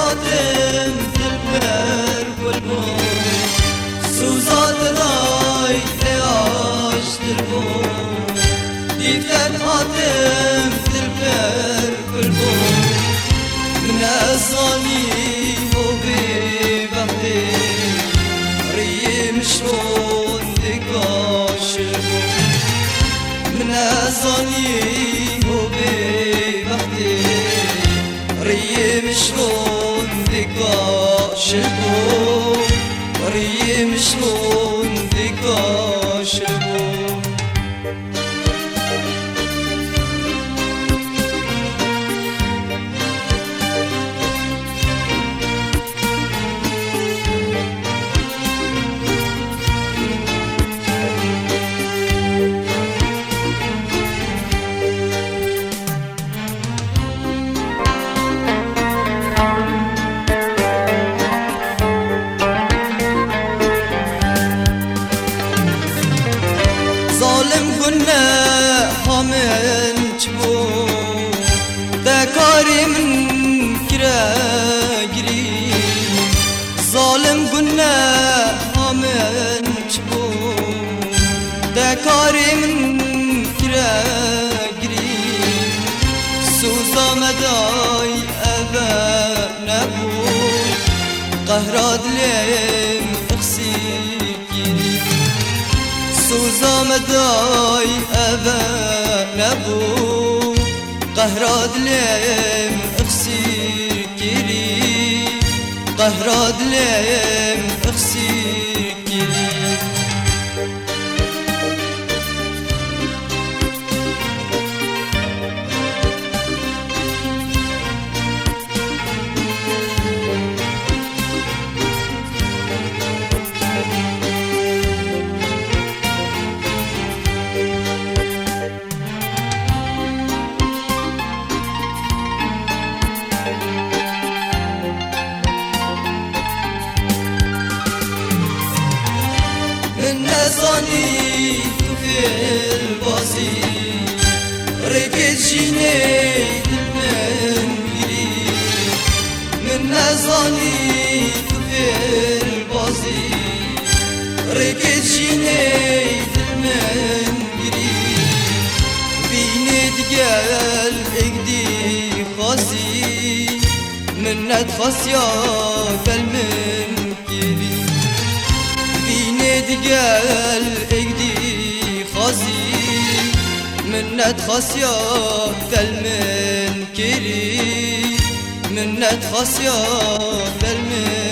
خاتم دلبر قلبم سوزاد رای عاش دلبم دیگر خاتم دلبر قلبم من ازانی و بی وقتی ریم شون دگاشم من ازانی و بی وقتی ریم شون دگاشم ریم شون دگاشم ظالم گنه همین چبو دکاری من گری ظالم گنه همین چبو دکاری من گری سوزا مدای اوه نبو قهراد لیم اخسی گیری سوزا مدای اوه نبو قهراد لیم اخسیر گیری قهراد لیم اخسیر گیری نزانی تو فیل بازی رگت جینه دل من گیری من نزانی تو فیل بازی رگت جینه دل من گیری بینید گل اگدی خاصی من ندخاص یا دل من گیری دیگر اگدی خازی منت خاصیا دل من کری منت خاصیا دل من